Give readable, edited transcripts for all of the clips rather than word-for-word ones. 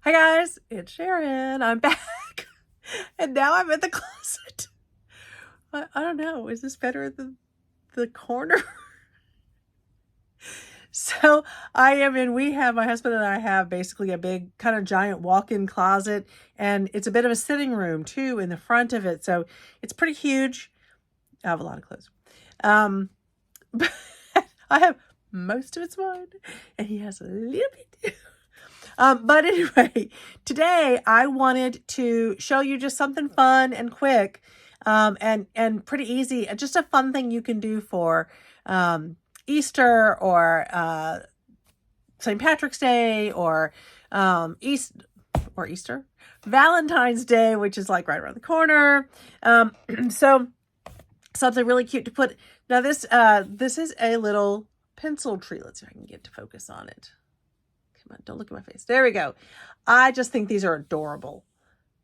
Hi guys, it's Sharon. I'm back. And now I'm in the closet. I don't know. Is this better than the corner? So my husband and I have basically a big kind of giant walk-in closet, and it's a bit of a sitting room too in the front of it. So it's pretty huge. I have a lot of clothes. But I have most of it's mine, and he has a little bit. But anyway, today I wanted to show you just something fun and quick, and pretty easy. Just a fun thing you can do for Easter or St. Patrick's Day or Easter, Valentine's Day, which is like right around the corner. So something really cute to put. Now this is a little pencil tree. Let's see if I can get to focus on it. Come on, don't look at my face. There we go. I just think these are adorable.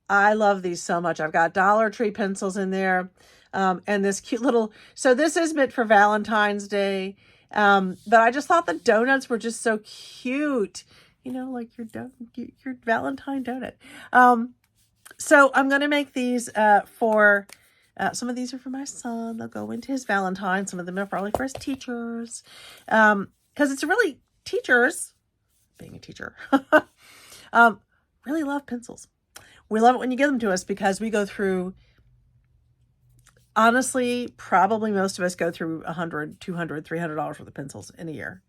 I love these so much. I've got Dollar Tree pencils in there. And this cute little, so this is meant for Valentine's Day. But I just thought the donuts were just so cute. You know, like your Valentine donut. So I'm going to make these for, some of these are for my son. They'll go into his Valentine. Some of them are probably for his teachers. Because it's really teachers, being a teacher, really love pencils. We love it when you give them to us because we go through, honestly, probably most of us go through $100, $200, $300 worth of pencils in a year.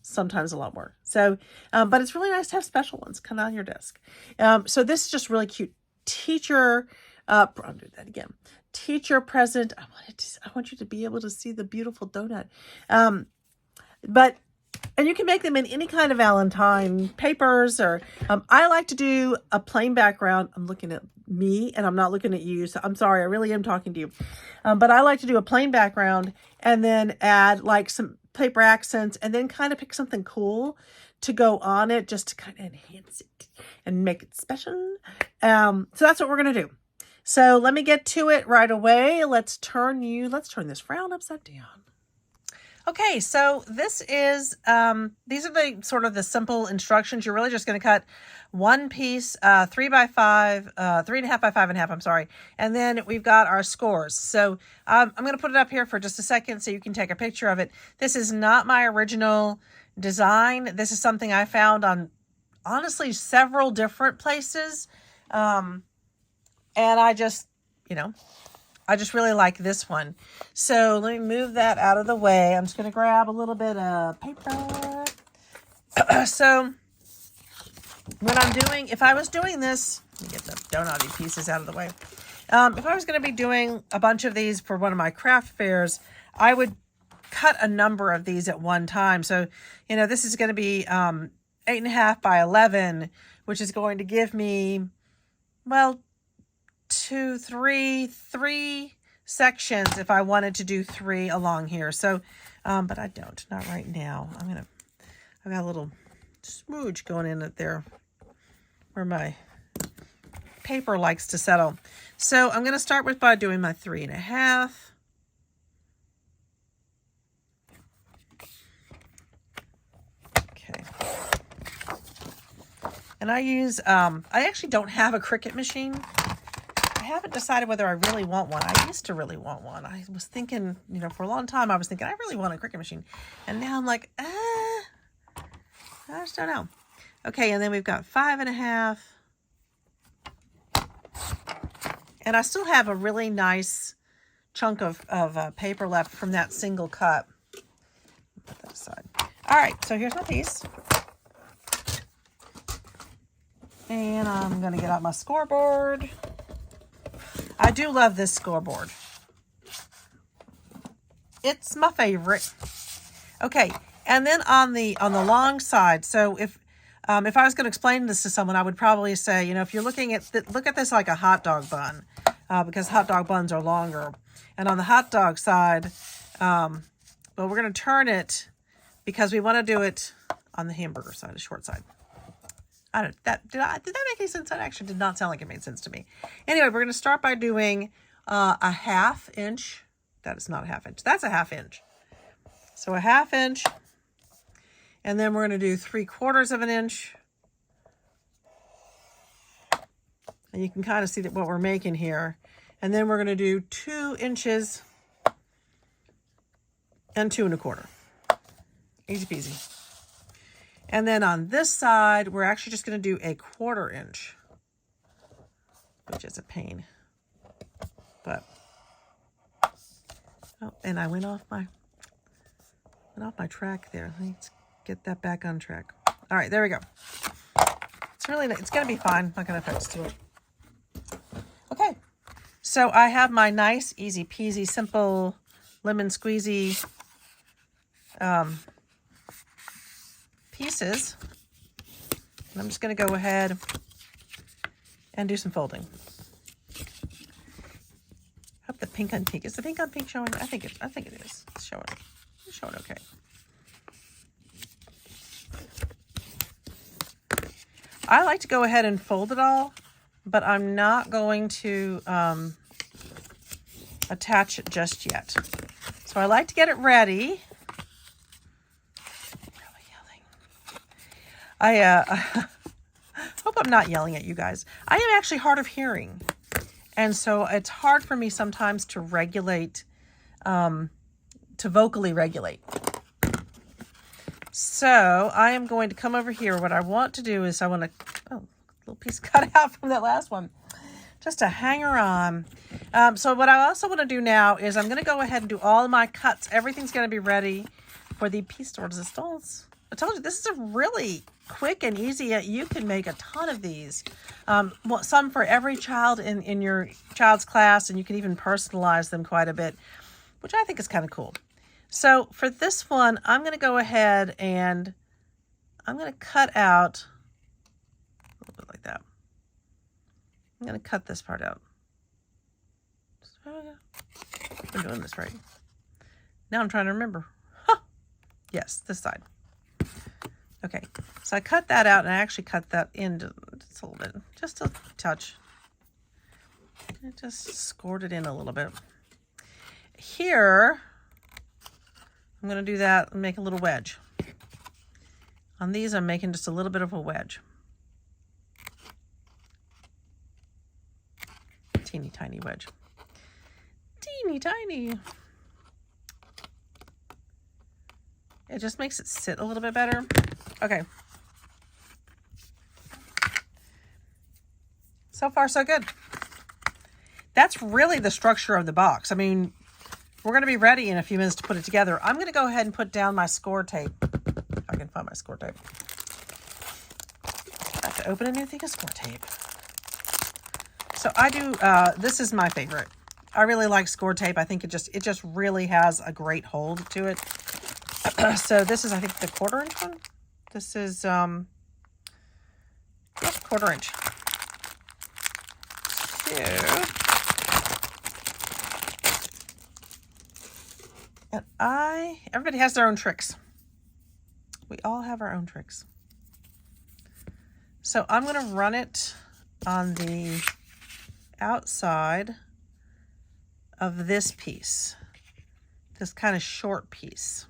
Sometimes a lot more. So, but it's really nice to have special ones come on your desk. So this is just really cute teacher, I'll do that again. Teacher present. I want you to be able to see the beautiful donut. And you can make them in any kind of Valentine papers, or I like to do a plain background. I'm looking at me and I'm not looking at you. So I'm sorry. I really am talking to you. But I like to do a plain background and then add like some paper accents and then kind of pick something cool to go on it just to kind of enhance it and make it special. So that's what we're going to do. So let me get to it right away. Let's turn this frown upside down. Okay, so this is, these are the sort of the simple instructions. You're really just going to cut one piece, 3 by 5, 3.5 by 5.5, I'm sorry. And then we've got our scores. So I'm going to put it up here for just a second so you can take a picture of it. This is not my original design. This is something I found on, honestly, several different places. And I just really like this one. So let me move that out of the way. I'm just going to grab a little bit of paper. So if I was doing this, let me get the donut pieces out of the way. If I was going to be doing a bunch of these for one of my craft fairs, I would cut a number of these at one time. So, this is going to be 8.5 by 11, which is going to give me, well, three sections if I wanted to do 3 along here. So, but I don't, not right now. I've got a little smooch going in it there where my paper likes to settle. So I'm going to start by doing my 3.5. Okay. And I use, I actually don't have a Cricut machine. I haven't decided whether I really want one. I used to really want one. I was thinking, for a long time, I was thinking, I really want a Cricut machine. And now I'm like, I just don't know. Okay, and then we've got 5.5. And I still have a really nice chunk of paper left from that single cut. Put that aside. All right, so here's my piece. And I'm going to get out my scoreboard. I do love this scoreboard. It's my favorite. Okay, and then on the long side, so if I was going to explain this to someone, I would probably say, if you're looking at look at this like a hot dog bun, because hot dog buns are longer. And on the hot dog side, well, we're going to turn it because we want to do it on the hamburger side, the short side. I don't, did that make any sense? That actually did not sound like it made sense to me. Anyway, we're going to start by doing a 1/2 inch. That is not a 1/2 inch. That's a 1/2 inch. So a 1/2 inch. And then we're going to do 3/4 of an inch. And you can kind of see that what we're making here. And then we're going to do 2 inches and 2 1/4. Easy peasy. And then on this side, we're actually just going to do a 1/4 inch, which is a pain. But, oh, and I went off my track there. Let's get that back on track. All right, there we go. It's really, it's going to be fine. Not going to affect us too much. Okay, so I have my nice, easy peasy, simple lemon squeezy pieces. And I'm just going to go ahead and do some folding. Hope the pink on pink. Is the pink on pink showing? I think it is. It's showing. It's showing okay. I like to go ahead and fold it all, but I'm not going to attach it just yet. So I like to get it ready. I'm really yelling. I hope I'm not yelling at you guys. I am actually hard of hearing. And so it's hard for me sometimes to regulate, to vocally regulate. So I am going to come over here. What I want to do is I want to, oh, little piece cut out from that last one, just a hanger on. So what I also want to do now is I'm going to go ahead and do all my cuts. Everything's going to be ready for the piece de resistance. I told you, this is a really quick and easy. You can make a ton of these. Some for every child in your child's class, and you can even personalize them quite a bit, which I think is kind of cool. So for this one, I'm going to go ahead and I'm going to cut out a little bit like that. I'm going to cut this part out. I'm doing this right. Now I'm trying to remember. Huh. Yes, this side. Okay, so I cut that out, and I actually cut that in just a little bit, just a touch. I just scored it in a little bit. Here, I'm going to do that and make a little wedge. On these, I'm making just a little bit of a wedge. Teeny tiny wedge. Teeny tiny. It just makes it sit a little bit better. Okay. So far, so good. That's really the structure of the box. I mean, we're going to be ready in a few minutes to put it together. I'm going to go ahead and put down my score tape. If I can find my score tape. I have to open a new thing of score tape. So I do, this is my favorite. I really like score tape. I think it just really has a great hold to it. So this is, I think, the 1/4 inch one. This is, yes, 1/4 inch. So, and everybody has their own tricks. We all have our own tricks. So I'm going to run it on the outside of this piece, this kind of short piece.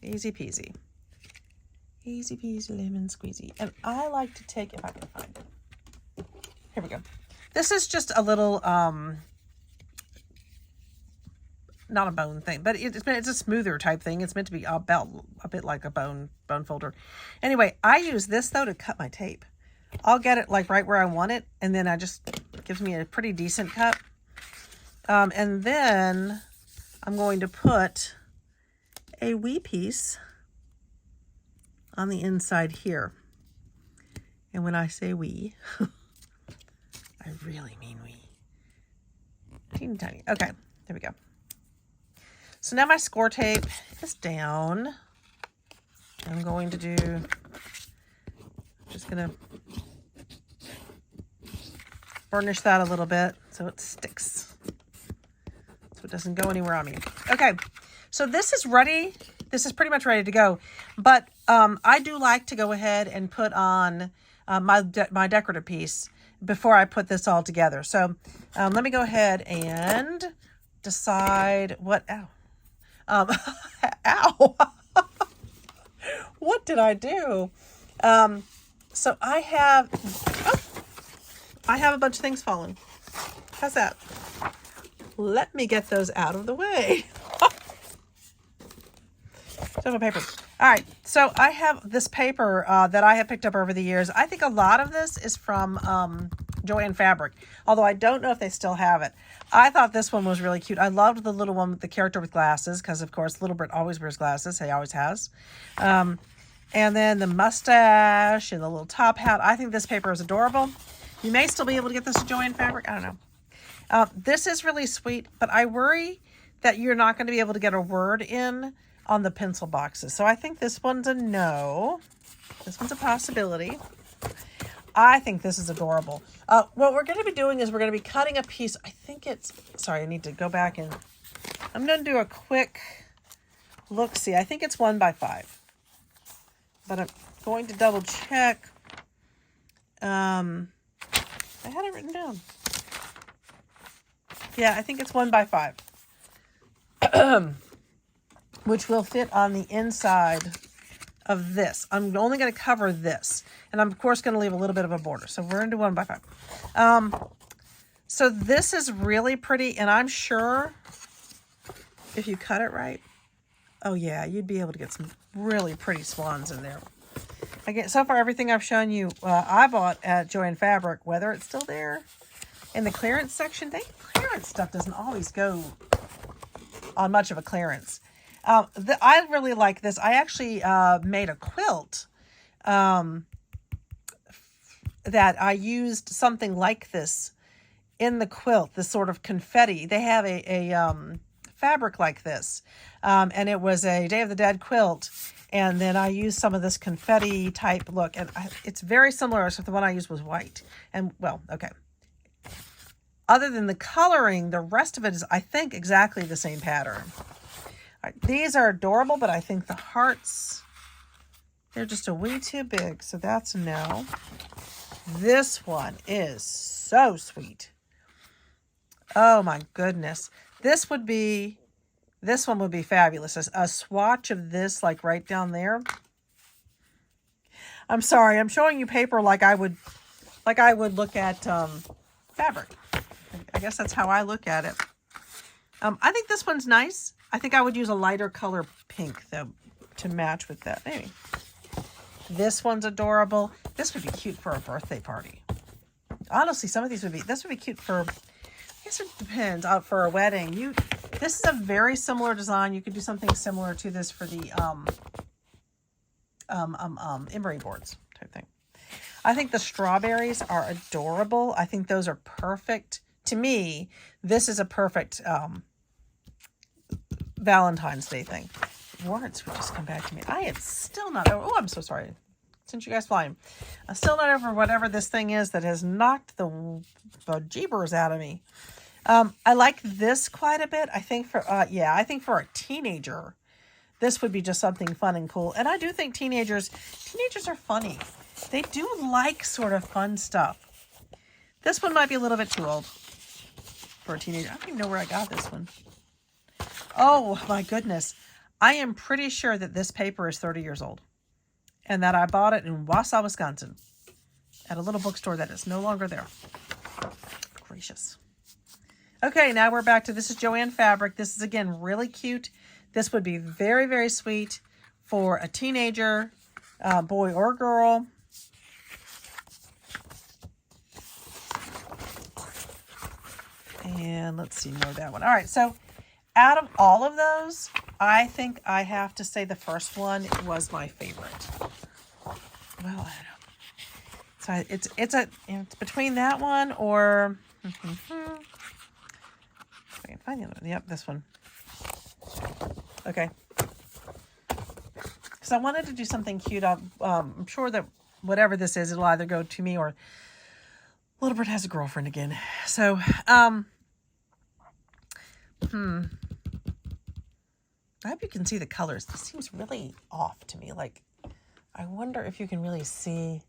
Easy peasy. Easy peasy lemon squeezy. And I like to take, if I can find it. Here we go. This is just a little, not a bone thing, but it's a smoother type thing. It's meant to be a bit like a bone folder. Anyway, I use this though to cut my tape. I'll get it like right where I want it, and then it gives me a pretty decent cut. And then I'm going to put a wee piece on the inside here. And when I say wee, I really mean wee. Teeny tiny. Okay, there we go. So now my score tape is down. I'm going to do, just gonna burnish that a little bit so it sticks, so it doesn't go anywhere on me. Okay, so this is ready. This is pretty much ready to go, but I do like to go ahead and put on my decorative piece before I put this all together. So let me go ahead and decide what, ow, what did I do? So I have, I have a bunch of things falling. How's that? Let me get those out of the way. Toilet paper. All right, so I have this paper that I have picked up over the years. I think a lot of this is from Joann Fabric, although I don't know if they still have it. I thought this one was really cute. I loved the little one with the character with glasses because, of course, Little Brit always wears glasses. He always has. And then the mustache and the little top hat. I think this paper is adorable. You may still be able to get this at Joann Fabric. I don't know. This is really sweet, but I worry that you're not going to be able to get a word in on the pencil boxes. So I think this one's a no. This one's a possibility. I think this is adorable. What we're going to be doing is we're going to be cutting a piece. I think it's, sorry, I need to go back and I'm going to do a quick look-see. I think it's 1 by 5. But I'm going to double check. I had it written down. Yeah, I think it's 1 by 5. Which will fit on the inside of this. I'm only going to cover this. And I'm, of course, going to leave a little bit of a border. So we're into 1 by 5. So this is really pretty. And I'm sure if you cut it right, oh yeah, you'd be able to get some really pretty swans in there. Again, so far, everything I've shown you, I bought at Joann Fabric, whether it's still there in the clearance section. Clearance stuff doesn't always go on much of a clearance. I really like this. I actually made a quilt that I used something like this in the quilt, this sort of confetti. They have a fabric like this, and it was a Day of the Dead quilt, and then I used some of this confetti type look, and it's very similar, except the one I used was white. And, well, okay. Other than the coloring, the rest of it is, I think, exactly the same pattern. These are adorable, but I think the hearts, they're just a wee too big, so that's a no. This one is so sweet. Oh my goodness. This one would be fabulous. A swatch of this, like right down there. I'm sorry, I'm showing you paper like I would look at fabric. I guess that's how I look at it. I think this one's nice. I think I would use a lighter color pink though to match with that. Maybe. This one's adorable. This would be cute for a birthday party. Honestly, some of these this would be cute for, I guess it depends, out for a wedding. This is a very similar design. You could do something similar to this for the emery boards type thing. I think the strawberries are adorable. I think those are perfect. To me, this is a perfect Valentine's Day thing. Words would just come back to me. I am still not over. Oh, I'm so sorry. Since you guys flying, I'm still not over whatever this thing is that has knocked the jeebers out of me. I like this quite a bit. I think for I think for a teenager, this would be just something fun and cool. And I do think teenagers are funny. They do like sort of fun stuff. This one might be a little bit too old for a teenager. I don't even know where I got this one. Oh my goodness. I am pretty sure that this paper is 30 years old and that I bought it in Wausau, Wisconsin at a little bookstore that is no longer there. Gracious. Okay, now we're back to, this is Joann Fabric. This is, again, really cute. This would be very, very sweet for a teenager, boy or girl. And let's see, no, that one. All right, so out of all of those, I think I have to say the first one was my favorite. Well, I don't know. So it's between that one or if I can find the other one. Yep, this one. Okay. Because I wanted to do something cute. I'm sure that whatever this is, it'll either go to me or Little Brit has a girlfriend again. So, I hope you can see the colors. This seems really off to me. Like, I wonder if you can really see.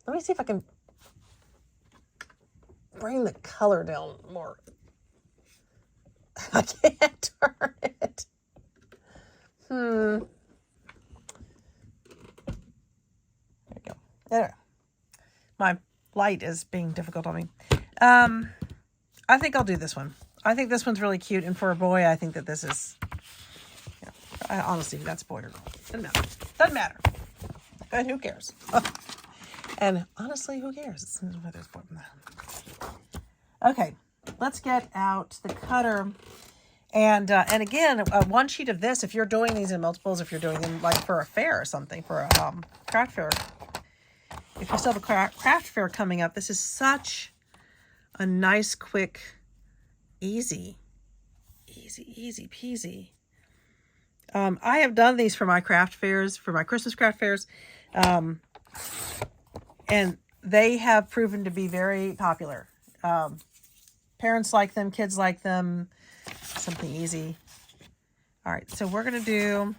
Let me see if I can bring the color down more. I can't turn it. There we go. There. My light is being difficult on me. I think I'll do this one. I think this one's really cute. And for a boy, I think that this is, you know, I honestly, that's boy or girl. Doesn't matter. Doesn't matter. And who cares? And honestly, who cares? Whether it's boy or not. Okay, let's get out the cutter. And again, one sheet of this, if you're doing these in multiples, if you're doing them like for a fair or something, for a craft fair, if you still have a craft fair coming up, this is such a nice, quick, easy peasy. I have done these for my craft fairs, for my Christmas craft fairs, and they have proven to be very popular. Parents like them, kids like them. Something easy. All right, so we're going to do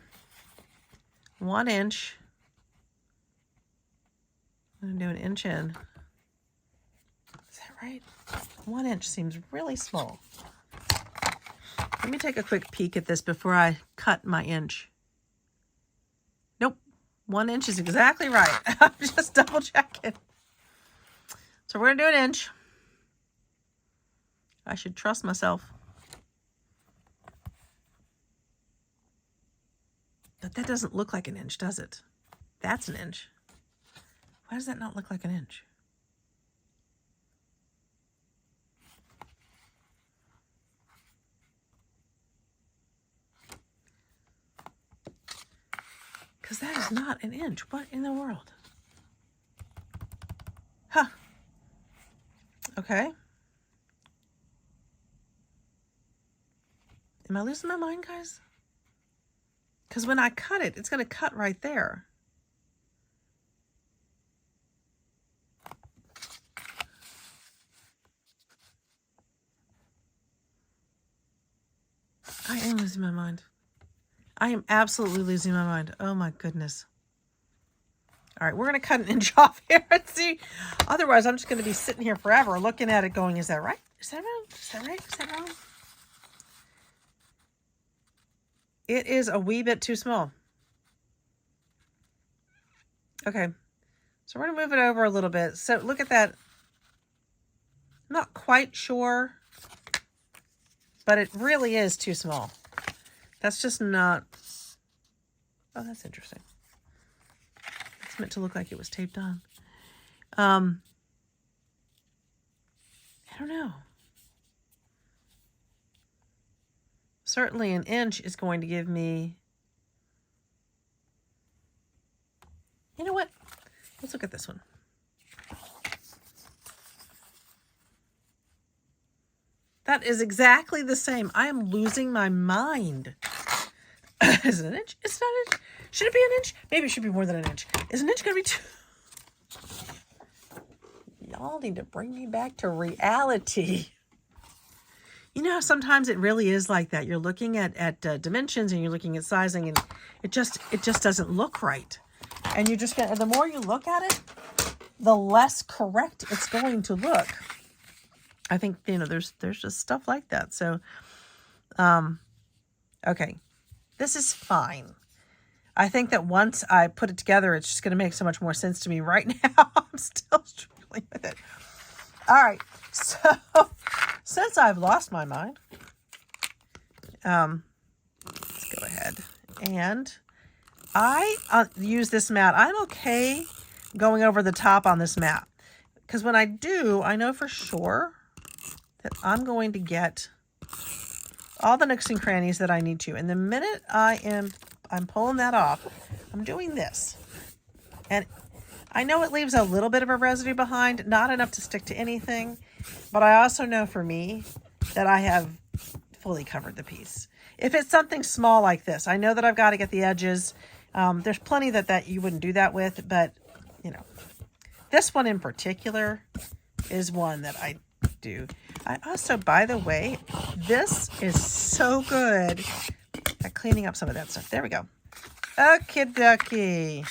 1 inch. I'm going to do an inch in. Is that right? 1 inch seems really small. Let me take a quick peek at this before I cut my inch. Nope, 1 inch is exactly right. I'm just double checking. So we're going to do an inch. I should trust myself. But that doesn't look like an inch, does it? That's an inch. Why does that not look like an inch? Because that is not an inch. What in the world? Huh. Okay. Am I losing my mind, guys? Because when I cut it, it's going to cut right there. I am losing my mind. I am absolutely losing my mind. Oh my goodness. All right, we're going to cut an inch off here and see. Otherwise, I'm just going to be sitting here forever looking at it going, is that right? Is that wrong? Is that right? Is that wrong? It is a wee bit too small. Okay, so we're going to move it over a little bit. So look at that. I'm not quite sure, but it really is too small. That's just not... Oh, that's interesting. It's meant to look like it was taped on. I don't know. Certainly an inch is going to give me... You know what? Let's look at this one. That is exactly the same. I am losing my mind. Is it an inch? It's not an inch. Should it be an inch? Maybe it should be more than an inch. Is an inch going to be too... Y'all need to bring me back to reality. You know, sometimes it really is like that. You're looking at dimensions and you're looking at sizing, and it just doesn't look right. And you just get, the more you look at it, the less correct it's going to look. I think, you know, there's just stuff like that. So, okay, this is fine. I think that once I put it together, it's just going to make so much more sense to me. Right now, I'm still struggling with it. All right, so since I've lost my mind, let's go ahead and I use this mat. I'm okay going over the top on this mat because when I do, I know for sure that I'm going to get all the nooks and crannies that I need to. And the minute I'm pulling that off, I'm doing this. And I know it leaves a little bit of a residue behind, not enough to stick to anything, but I also know for me that I have fully covered the piece. If it's something small like this, I know that I've got to get the edges. There's plenty that you wouldn't do that with, but you know, this one in particular is one that I do. I also, by the way, this is so good at cleaning up some of that stuff. There we go. Okie dokie.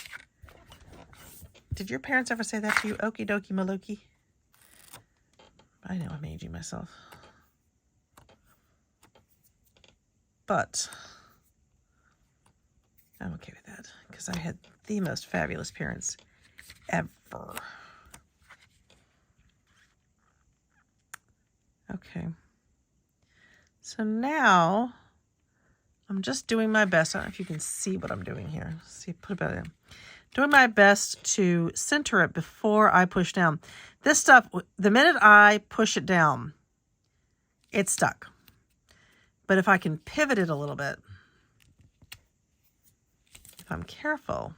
Did your parents ever say that to you? Okie dokie maluki. I know I'm aging myself. But I'm okay with that because I had the most fabulous parents ever. Okay. So now I'm just doing my best. I don't know if you can see what I'm doing here. See, put it in. Doing my best to center it before I push down. This stuff, the minute I push it down, it's stuck. But if I can pivot it a little bit, if I'm careful,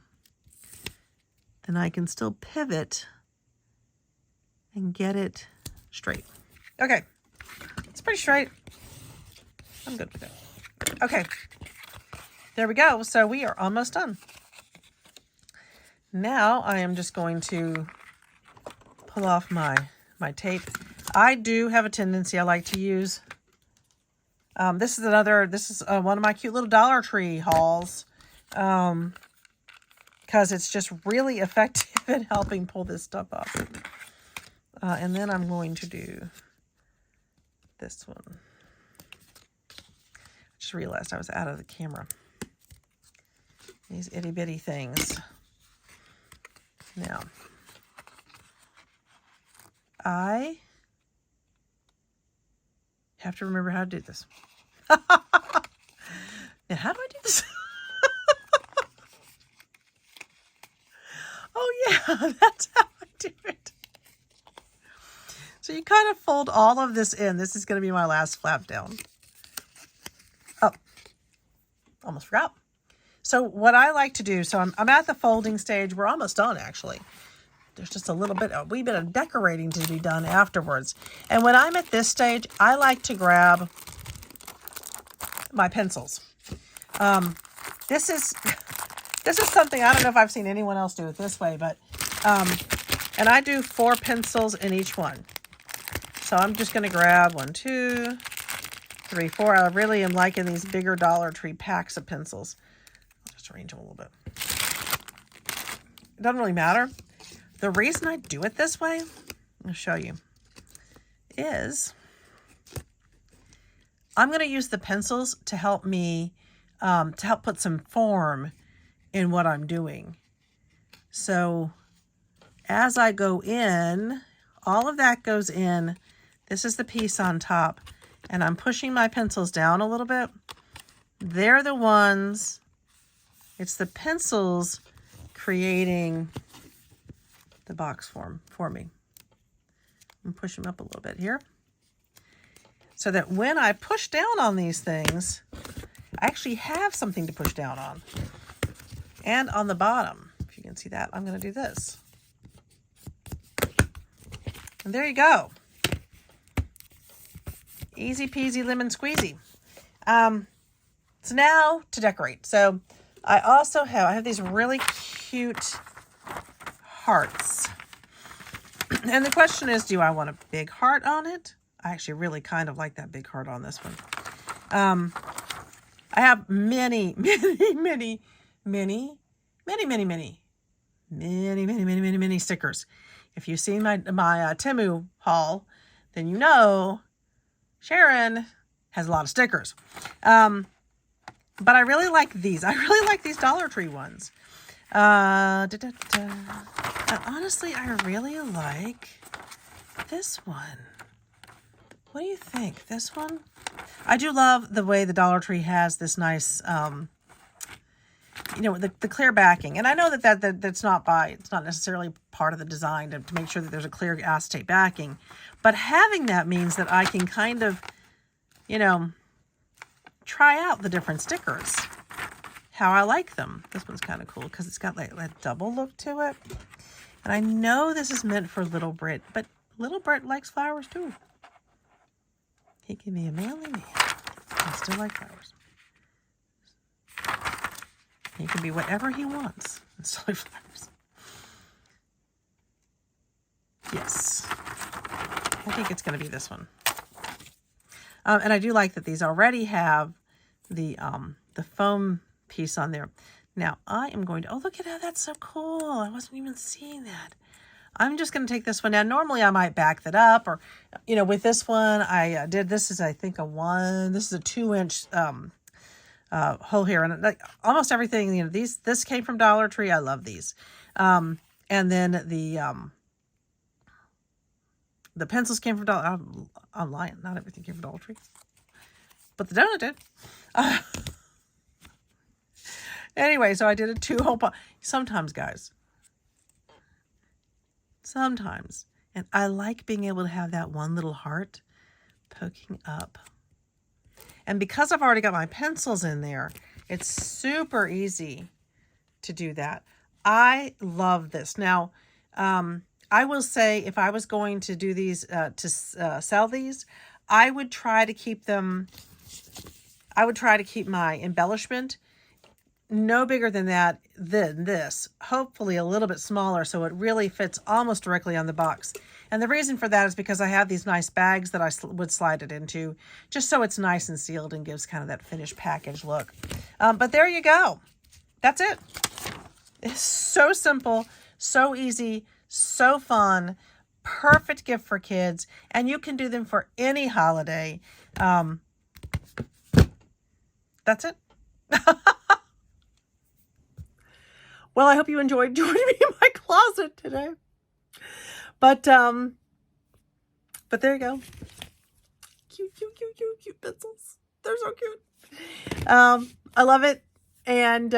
then I can still pivot and get it straight. Okay, it's pretty straight. I'm good with it. Okay, there we go. So we are almost done. Now I am just going to pull off my tape. I do have a tendency, I like to use, this is one of my cute little Dollar Tree hauls, because it's just really effective in helping pull this stuff up. And then I'm going to do this one. I just realized I was out of the camera. These itty bitty things. Now, I have to remember how to do this. Now, how do I do this? Oh, yeah, that's how I do it. So you kind of fold all of this in. This is going to be my last flap down. Oh, almost forgot. So what I like to do, so I'm at the folding stage. We're almost done, actually. There's just a wee bit of decorating to be done afterwards. And when I'm at this stage, I like to grab my pencils. This is something, I don't know if I've seen anyone else do it this way, but, and I do 4 pencils in each one. So I'm just going to grab 1, 2, 3, 4. I really am liking these bigger Dollar Tree packs of pencils. Arrange them a little bit. It doesn't really matter. The reason I do it this way, I'll show you, is I'm going to use the pencils to help me, to help put some form in what I'm doing. So as I go in, all of that goes in. This is the piece on top, and I'm pushing my pencils down a little bit. They're the ones. It's the pencils creating the box form for me. I'm pushing them up a little bit here. So that when I push down on these things, I actually have something to push down on. And on the bottom, if you can see that, I'm going to do this. And there you go. Easy peasy lemon squeezy. So now to decorate. So I also have these really cute hearts. And the question is, do I want a big heart on it? I actually really kind of like that big heart on this one. I have many stickers. If you've seen my Temu haul, then you know Sharon has a lot of stickers. But I really like these. I really like these Dollar Tree ones. And honestly, I really like this one. What do you think? This one? I do love the way the Dollar Tree has this nice, the clear backing. And I know that's not it's not necessarily part of the design to make sure that there's a clear acetate backing. But having that means that I can kind of, try out the different stickers, how I like them. This one's kind of cool because it's got like that double look to it. And I know this is meant for Little Brit, but Little Brit likes flowers too. He can be a manly man and still like flowers. He can be whatever he wants and still like flowers. Yes. I think it's going to be this one. And I do like that these already have the foam piece on there. Now I am going to, oh, look at how that's so cool. I wasn't even seeing that. I'm just going to take this one down. Normally I might back that up or, with this one, I did, this is, I think this is a 2-inch hole here. And like almost everything, this came from Dollar Tree. I love these. And then The pencils came from Dollar. I'm lying. Not everything came from Dollar Tree, but the donut did. Anyway, so I did a 2-hole pop. Sometimes, guys. Sometimes. And I like being able to have that one little heart poking up. And because I've already got my pencils in there, it's super easy to do that. I love this. Now, I will say if I was going to do these, to sell these, I would try to keep them, I would try to keep my embellishment no bigger than this, hopefully a little bit smaller so it really fits almost directly on the box. And the reason for that is because I have these nice bags that I would slide it into, just so it's nice and sealed and gives kind of that finished package look. But there you go. That's it. It's so simple, so easy, so fun, perfect gift for kids, and you can do them for any holiday. That's it. Well, I hope you enjoyed joining me in my closet today. But there you go. Cute, cute, cute, cute, cute pencils. They're so cute. I love it. And,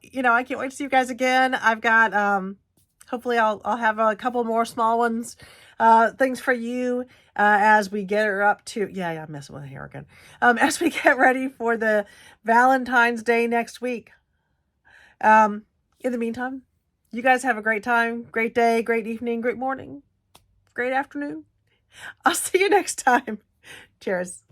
you know, I can't wait to see you guys again. I've got, hopefully I'll have a couple more small ones, things for you, as we get her up to, yeah, I'm messing with the hair again. As we get ready for the Valentine's Day next week. In the meantime, you guys have a great time, great day, great evening, great morning, great afternoon. I'll see you next time. Cheers.